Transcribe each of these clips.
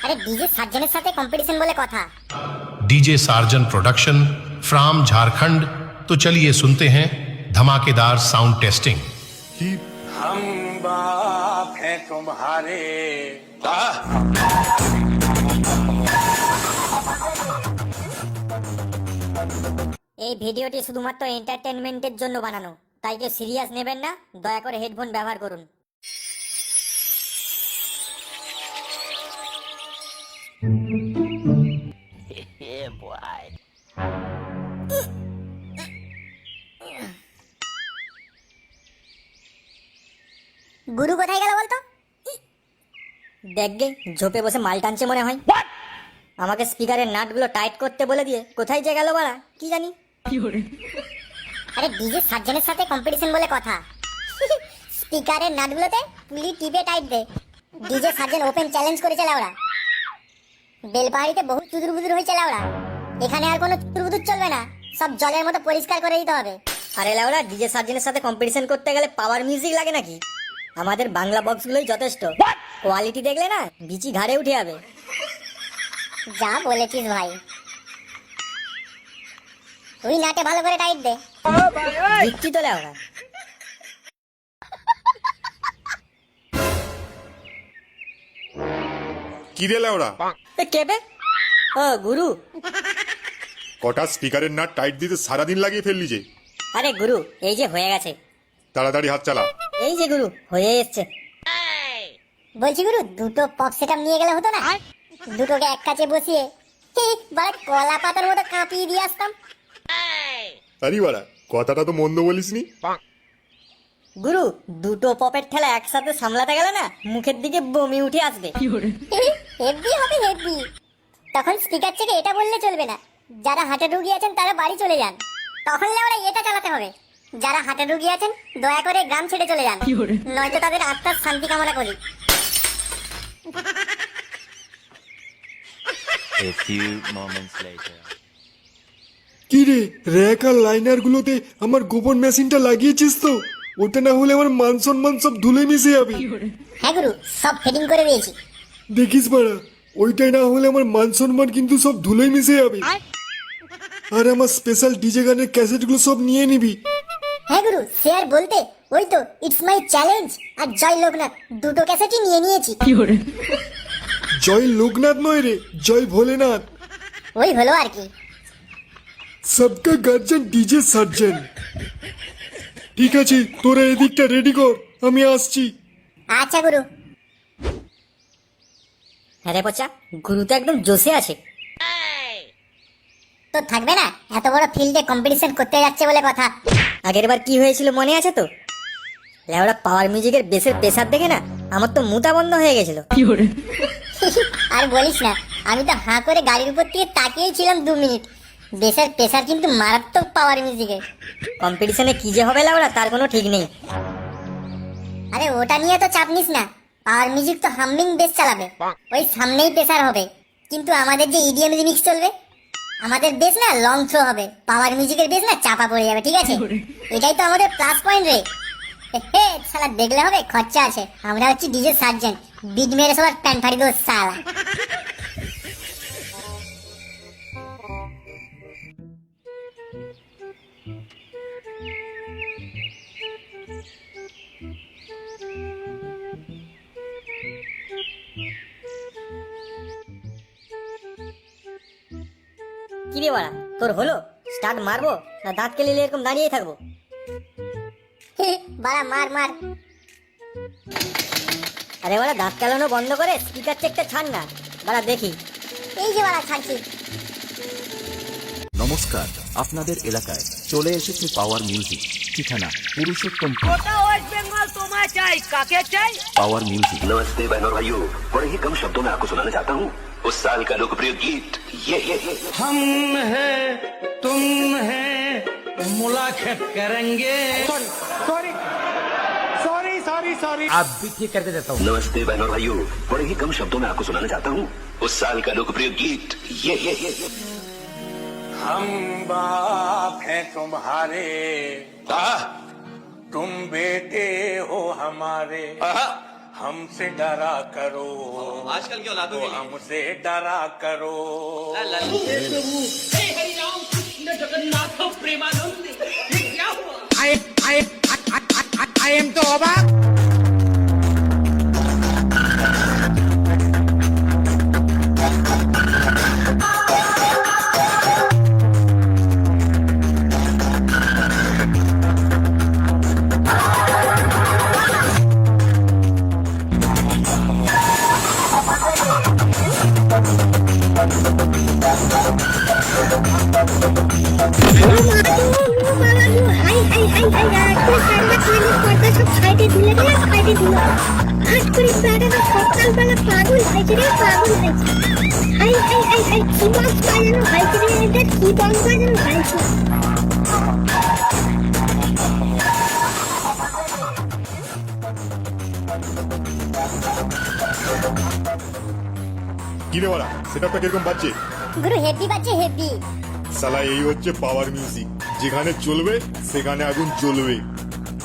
আরে ডিজে সার্জনের সাথে কম্পিটিশন বলে কথা। DJ surgeon production from Jharkhand. तो चलिए सुनते हैं धमाकेदार साउंड टेस्टिंग। हम बाप हैं तुम्हारे। এই ভিডিওটি শুধুমাত্র এন্টারটেইনমেন্টের জন্য বানানো, তাই কেউ সিরিয়াস নেবেন না। দয়া করে হেডফোন ব্যবহার করুন। গুরু কোথায় গেল বলতো? দেখগে ঝোপে বসে মাল টানছে মনে হয়। আমাকে স্পিকারের নাটগুলো টাইট করতে বলে দিয়ে কোথায় যে গেল বাড়া কি জানি। আরে ডিজে সার্জনের সাথে কম্পিটিশন বলে কথা। স্পিকারের নাটগুলোতে পুলি টিপে টাইট দে। ডিজে সার্জন ওপেন চ্যালেঞ্জ করেছে লাউড়া। বেলপাহাড়িতে বহু চুদুর বুদুর হয়েছে লাউড়া। এখানে আর কোনো চুদুর বুদুর চলবে না, সব জলের মতো পরিষ্কার করে দিতে হবে। আরে লাউড়া, ডিজে সার্জনের সাথে কম্পিটিশন করতে গেলে পাওয়ার মিউজিক লাগে নাকি? আমাদের বাংলা বক্সগুলোই যথেষ্ট। কোয়ালিটি দেখলে না বিচি ঘাড়ে উঠে যাবে। যা বলেছিস ভাই। তুই নাটে ভালো করে টাইট দে। দিচ্ছি তো লাউড়া। কি রে লেওড়া, কেবে? ও গুরু। কটা স্পিকারের নাট টাইট দিতে সারাদিন লাগিয়ে ফেললি যে। আরে গুরু, এই যে হয়ে গেছে। তাড়াতাড়ি হাত চালা। এই যে গুরু হয়ে এসছে। বলছি গুরু, দুটো পপ সেটআপ নিয়ে গেলে হতো না? দুটোকে এক কাছে বসিয়ে বড় কলা পাতার মতো কাঁপিয়ে দিয়ে আসতাম। আরে বাড়া, কথাটা তো মন্দ বলিসনি। গুরু, দুটো পপের ঠেলা একসাথে সামলাতে গেলে না মুখের দিকে বমি উঠে আসবে। হেভি হবে হেভি। তখন স্পিকার থেকে এটা বললে চলবে না, যারা হাটে রুগী আছেন তারা বাড়ি চলে যান। তখন লেওরা এটা চালাতে হবে, যারা হাটে রুগী আছেন দয়া করে গ্রাম ছেড়ে চলে যান, নয়তো তাদের আত্মার শান্তি কামনা করি। A few moments later. কি রে, র্যাক আর লাইনার গুলোতে আমার গোপন মেশিনটা লাগিয়েছিস তো? ওটা না হলে আমার মান সম্মান সব ধুলে মিশে যাবে। হ্যাঁ গুরু, সব ফিটিং করে দিয়েছি। দেখিস বাড়া, ওইটাই না হলে আমার মান সম্মান কিন্তু সব ধুলে মিশে যাবে। আর আমার স্পেশাল ডিজে গানের ক্যাসেটগুলো সব নিয়ে নিবি। হ্যাঁ গুরু, শেয়ার বলতে ওই তো ইটস মাই চ্যালেঞ্জ আর জয় লোকনাথ দুটো ক্যাসেটই নিয়ে নিয়েছি। জয় লোকনাথ নয় রে, জয় ভোলেনাথ। ওই হলো আর কি। সবকা গার্জেন ডিজে সার্জেন। ঠিক আছে, তোরা এদিকটা রেডি কর, আমি আসছি। আচ্ছা গুরু। হ্যাঁ রে পচা, গুরু তো একদম জোশে আছে। তো থাকবে না, এত বড় ফিল্ডে কম্পিটিশন করতে যাচ্ছে বলে কথা। আগের বার কি হয়েছিল মনে আছে তো? লেওড়া পাওয়ার মিউজিকের বেসের প্রেসার দেখে না আমার তো মুতা বন্ধ হয়ে গেছিল। আর বলিস না, আমি তো হাঁ করে গাড়ির উপর থেকে তাকিয়েই ছিলাম 2 মিনিট। বেসের প্রেসার কিন্তু মারাত্মক পাওয়ার মিউজিকে। কম্পিটিশনে কি যে হবে লেওড়া তার কোনো ঠিক নেই। আরে ওটা নিয়ে তো চাপ নিস না, পাওয়ার মিউজিক তো হামিং বেস চালাবে, ওই সামনেই প্রেসার হবে। কিন্তু আমাদের যে ইডিএম রিমিক্স চলবে, আমাদের বেস না লং থ্রো হবে, পাওয়ার মিউজিকের বেস না চাপা পড়ে যাবে। ঠিক আছে, এটাই তো আমাদের প্লাস পয়েন্ট রে। হে শালা, দেখলে হবে খরচা আছে। আমরা হচ্ছি ডিজে সার্জেন, বিট মেরে সবার প্যান ফাড়ি দোষ শালা। কি রে বাড়া, তোর হলো? স্টার্ট মারবো না দাঁত কেলিয়ে এরকম দাঁড়িয়ে থাকবো? বাড়া মার মার। আরে বাড়া, দাঁত কেলানো বন্ধ করে স্পিকার চেকটা ছাড় না বাড়া, দেখি। এই যে বাড়া ছাড়ছি। নমস্কার, আপনাদের এলাকায় চলে এসেছে পাওয়ার মিউজিক। ঠিকানা পুরুষোত্তম ওয়েস্ট বেঙ্গল। তোমায় চাই, কাকে চাই? Power music. नमस्ते बहनों और भाइयों, बड़े ही कम शब्दों में आपको सुनाना चाहता हूँ उस साल का लोकप्रिय गीत ये हम है तुम है मुलाकात करेंगे। Sorry sorry sorry sorry. आप भी ठीक करके देता हूँ। नमस्ते बहनों और भाइयों, बड़े ही कम शब्दों में आपको सुनाना चाहता हूँ उस साल का लोकप्रिय गीत ये हम बाप हैं तुम्हारे, तुम बेटे हो हमारे। हमसे डरा करो आजकल की औलादों को हमसे डरा करो आई एम तो अबाक কি রে বলা সেটআপটা কিরকম বাজছে? গুরু হেভি বাজছে হেভি। সালা এই হচ্ছে পাওয়ার মিউজিক, যেখানে চলবে সেখানে আগুন জ্বলবে।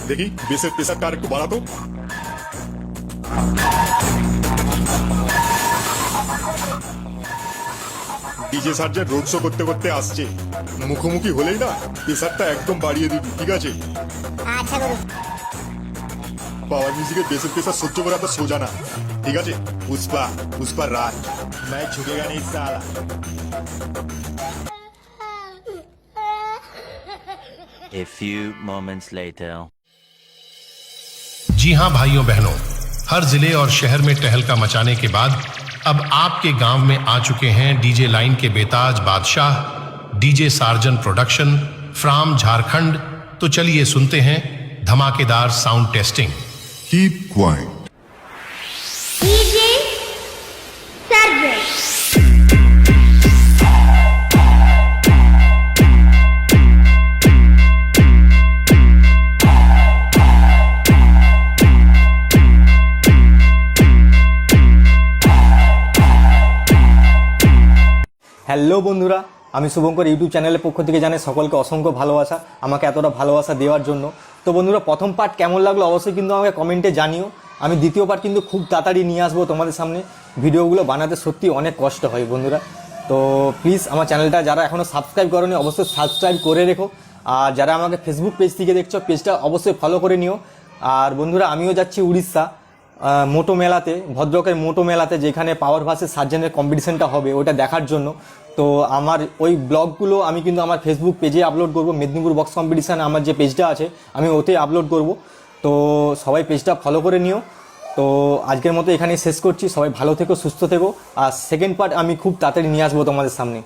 দেখি বেসের প্রেসারটা আর একটু বাড়াতো। ডিজে সার্জেন্ট রোড শো করতে করতে আসছে, মুখোমুখি হলেই না প্রেসারটা একদম বাড়িয়ে দিবি, ঠিক আছে? আচ্ছা গুরু। পাওয়ার মিউজিকের বেসের প্রেসার সহ্য করা তো সোজা না, ঠিক আছে? পুষ্পা পুষ্পা রাজ मैं झुकेगा नहीं साला। A few moments later. जी हां भाइयों बहनों, हर जिले और शहर में टहलका मचाने के बाद अब आपके गांव में आ चुके हैं डीजे लाइन के बेताज बादशाह DJ surgeon production from Jharkhand. तो चलिए सुनते हैं धमाकेदार sound testing. Keep quiet. DJ sergeant. Hello বন্ধুরা, আমি শুভঙ্কর ইউটিউব চ্যানেলের পক্ষ থেকে জানাই সকলকে অসংখ্য ভালোবাসা আমাকে এতটা ভালোবাসা দেওয়ার জন্য। তো বন্ধুরা, প্রথম পার্ট কেমন লাগলো অবশ্যই কিন্তু আমাকে কমেন্টে জানিও। আমি দ্বিতীয় পার্ট কিন্তু খুব তাড়াতাড়ি নিয়ে আসবো তোমাদের সামনে। ভিডিওগুলো বানাতে সত্যি অনেক কষ্ট হয় বন্ধুরা। তো প্লিজ আমার চ্যানেলটা যারা এখনও সাবস্ক্রাইব করোনি অবশ্যই সাবস্ক্রাইব করে রেখো। আর যারা আমাকে ফেসবুক পেজ থেকে দেখছো পেজটা অবশ্যই ফলো করে নিও। আর বন্ধুরা, আমিও যাচ্ছি উড়িষ্যা মোটো মেলাতে, ভদ্রকের মোটো মেলাতে, যেখানে পাওয়ার ভার্সেস সার্জেনের কম্পিটিশনটা হবে ওটা দেখার জন্য। তো আমার ওই ব্লগগুলো আমি কিন্তু আমার ফেসবুক পেজে আপলোড করব। মেদিনীপুর বক্স কম্পিটিশান আমার যে পেজটা আছে আমি ওতে আপলোড করব। তো সবাই পেজটা ফলো করে নিও। তো আজকের মতো এখানেই শেষ করছি। সবাই ভালো থেকো, সুস্থ থেকো। আর সেকেন্ড পার্ট আমি খুব তাড়াতাড়ি নিয়ে আসবো তোমাদের সামনে।